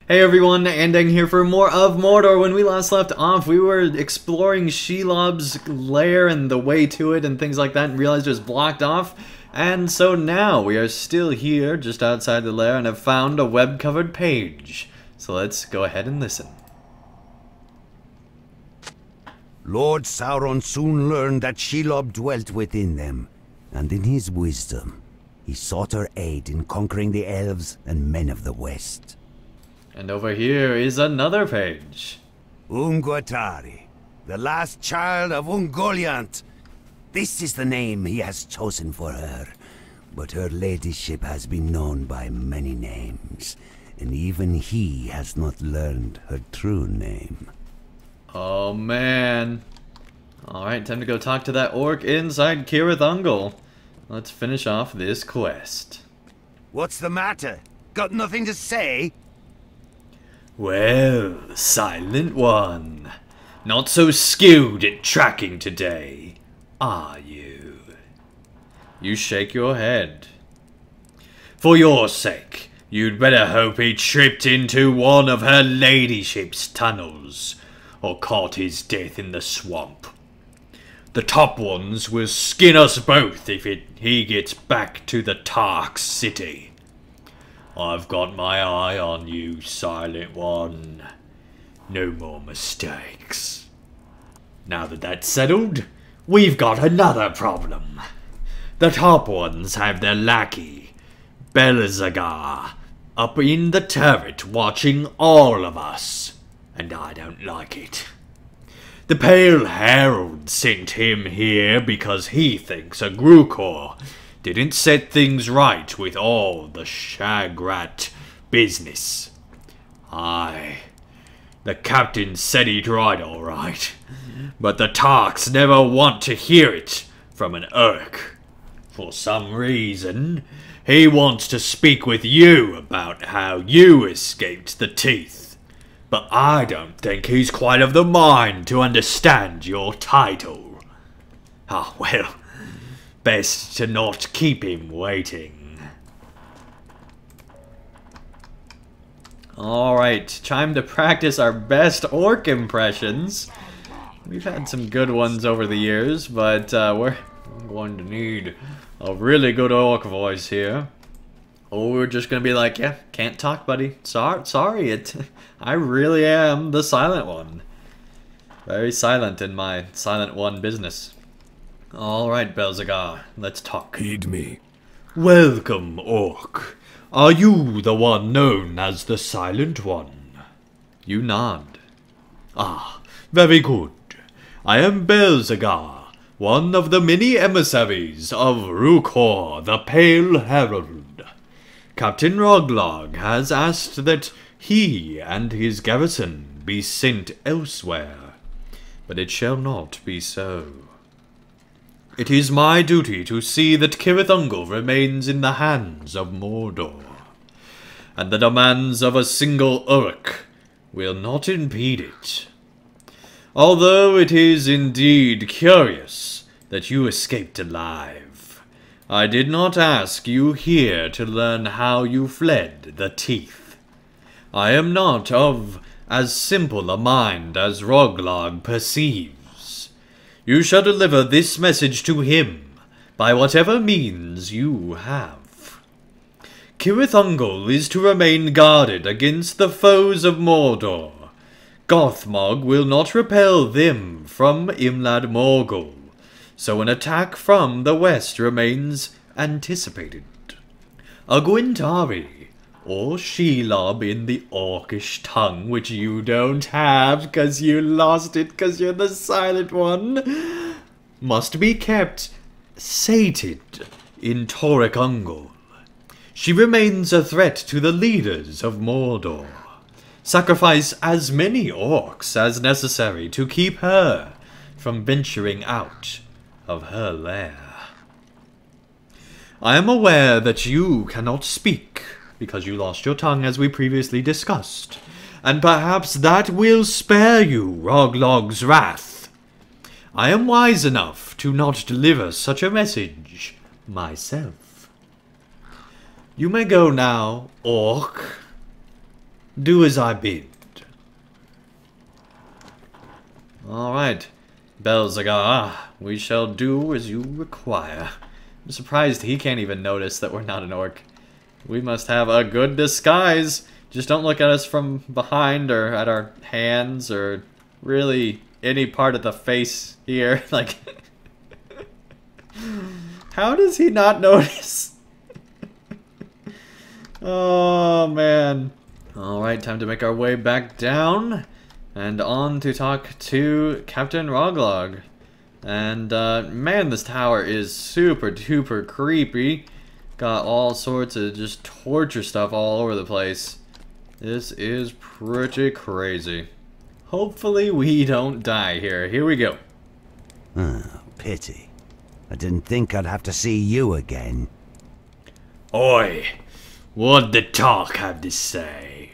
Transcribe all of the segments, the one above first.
Hey everyone, Andang here for more of Mordor. When we last left off, we were exploring Shelob's lair and the way to it and things like that and realized it was blocked off. And so now we are still here, just outside the lair, and have found a web-covered page. So let's go ahead and listen. Lord Sauron soon learned that Shelob dwelt within them, and in his wisdom, he sought her aid in conquering the elves and men of the West. And over here is another page. Ungwatari, the last child of Ungoliant. This is the name he has chosen for her, but her ladyship has been known by many names, and even he has not learned her true name. Oh man. Alright, time to go talk to that orc inside Cirith Ungol. Let's finish off this quest. What's the matter? Got nothing to say? Well, Silent One, not so skilled at tracking today, are you? You shake your head. For your sake, you'd better hope he tripped into one of her ladyship's tunnels, or caught his death in the swamp. The top ones will skin us both if he gets back to the Tark City. I've got my eye on you, Silent One. No more mistakes. Now that that's settled, we've got another problem. The top ones have their lackey, Belzagar, up in the turret watching all of us, and I don't like it. The Pale Herald sent him here because he thinks a Grukor didn't set things right with all the Shagrat business. Aye, the captain said he'd right all right, but the Tarks never want to hear it from an Urk. For some reason, he wants to speak with you about how you escaped the teeth, but I don't think he's quite of the mind to understand your title. Ah, well, best to not keep him waiting. Alright, time to practice our best orc impressions. We've had some good ones over the years, but we're going to need a really good orc voice here. Or we're just going to be like, yeah, can't talk, buddy. Sorry, I really am the Silent One. Very silent in my Silent One business. Alright, Belzagar, let's talk. Heed me. Welcome, Orc. Are you the one known as the Silent One? You nod. Ah, very good. I am Belzagar, one of the many emissaries of Rukor, the Pale Herald. Captain Roglog has asked that he and his garrison be sent elsewhere, but it shall not be so. It is my duty to see that Cirith Ungol remains in the hands of Mordor, and the demands of a single Uruk will not impede it. Although it is indeed curious that you escaped alive, I did not ask you here to learn how you fled the teeth. I am not of as simple a mind as Roglog perceives. You shall deliver this message to him by whatever means you have. Cirith Ungol is to remain guarded against the foes of Mordor. Gothmog will not repel them from Imlad Morgul, so an attack from the west remains anticipated. A Gwentari, or Shelob in the Orcish tongue, which you don't have because you lost it because you're the Silent One, must be kept sated in Toric Ungol. She remains a threat to the leaders of Mordor. Sacrifice as many orcs as necessary to keep her from venturing out of her lair. I am aware that you cannot speak because you lost your tongue as we previously discussed, and perhaps that will spare you Roglog's wrath. I am wise enough to not deliver such a message myself. You may go now, Orc. Do as I bid. Alright, Belzegar, we shall do as you require. I'm surprised he can't even notice that we're not an orc. We must have a good disguise. Just don't look at us from behind or at our hands or really any part of the face here. Like, how does he not notice? Oh, man. Alright, time to make our way back down. And on to talk to Captain Roglog. And, man, this tower is super duper creepy. Got all sorts of just torture stuff all over the place. This is pretty crazy. Hopefully we don't die here. Here we go. Oh, pity. I didn't think I'd have to see you again. Oi! What'd the talk have to say?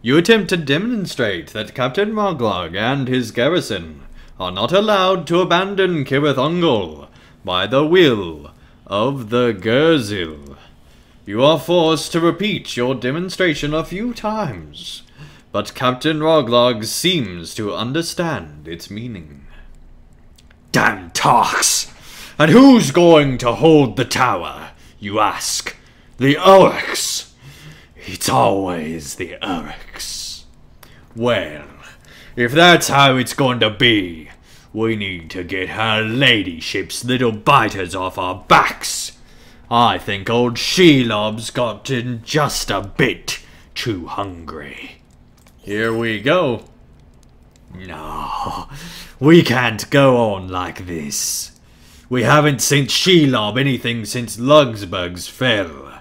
You attempt to demonstrate that Captain Roglog and his garrison are not allowed to abandon Cirith Ungol by the will of the Gerzil. You are forced to repeat your demonstration a few times, but Captain Roglog seems to understand its meaning. Damn talks! And who's going to hold the tower, you ask? The orcs! It's always the orcs. Well, if that's how it's going to be, we need to get her ladyship's little biters off our backs. I think old Shelob's gotten just a bit too hungry. Here we go. No, we can't go on like this. We haven't sent Shelob anything since Lugsbugs fell.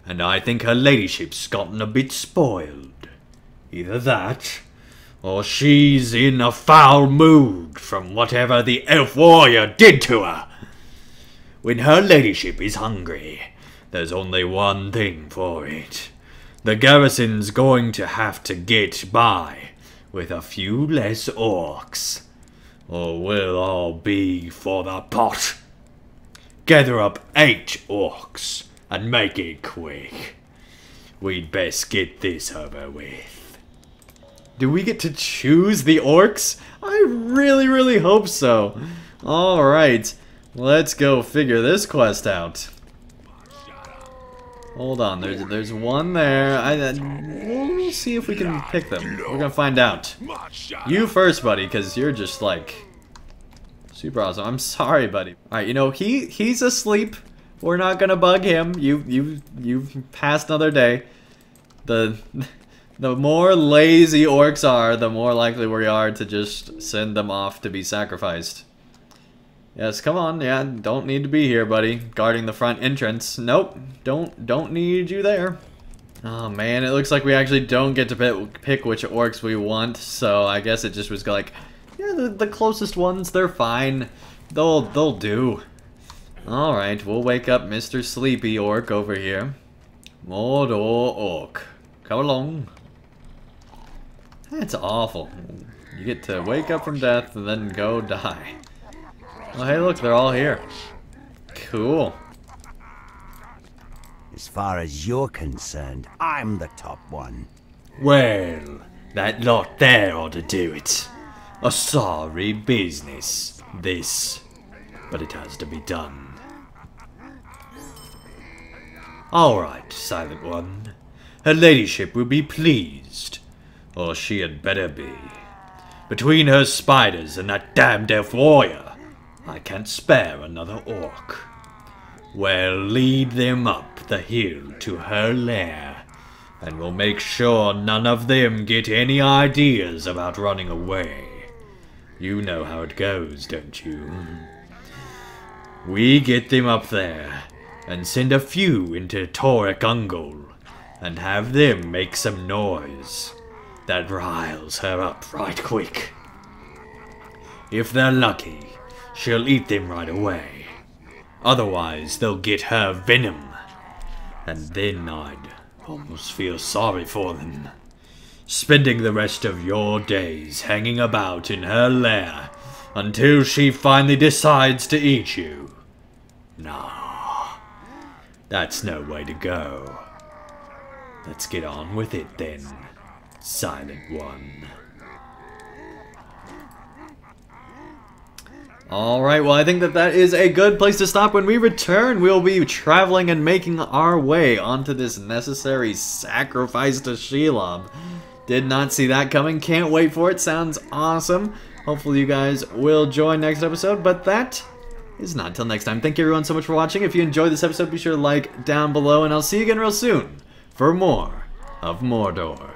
And I think her ladyship's gotten a bit spoiled. Either that, or she's in a foul mood from whatever the elf warrior did to her. When her ladyship is hungry, there's only one thing for it. The garrison's going to have to get by with a few less orcs, or we'll all be for the pot. Gather up 8 orcs. And make it quick. We'd best get this over with. Do we get to choose the orcs? I really, really hope so. Alright, let's go figure this quest out. Hold on, there's one there. We'll see if we can pick them. We're gonna find out. You first, buddy, because you're just like super awesome. I'm sorry, buddy. Alright, you know, he's asleep. We're not gonna bug him. You've passed another day. The more lazy orcs are, the more likely we are to just send them off to be sacrificed. Yes, come on. Yeah, don't need to be here, buddy. Guarding the front entrance. Nope, don't need you there. Oh man, it looks like we actually don't get to pick which orcs we want. So I guess it just was like, yeah, the closest ones, they're fine. They'll do. Alright, we'll wake up Mr. Sleepy Orc over here. Mordor Orc. Come along. That's awful. You get to wake up from death and then go die. Oh, hey, look, they're all here. Cool. As far as you're concerned, I'm the top one. Well, that lot there ought to do it. A sorry business, this. But it has to be done. Alright, Silent One. Her ladyship will be pleased. Or she had better be. Between her spiders and that damned elf warrior, I can't spare another orc. Well, lead them up the hill to her lair, and we'll make sure none of them get any ideas about running away. You know how it goes, don't you? We get them up there, and send a few into Cirith Ungol, and have them make some noise. That riles her up right quick. If they're lucky, she'll eat them right away. Otherwise, they'll get her venom, and then I'd almost feel sorry for them. Spending the rest of your days hanging about in her lair until she finally decides to eat you. No. That's no way to go. Let's get on with it then. Silent One. Alright, well I think that is a good place to stop. When we return, we'll be traveling and making our way onto this necessary sacrifice to Shelob. Did not see that coming, can't wait for it, sounds awesome. Hopefully you guys will join next episode, but that is not until next time. Thank you everyone so much for watching. If you enjoyed this episode, be sure to like down below, and I'll see you again real soon for more of Mordor.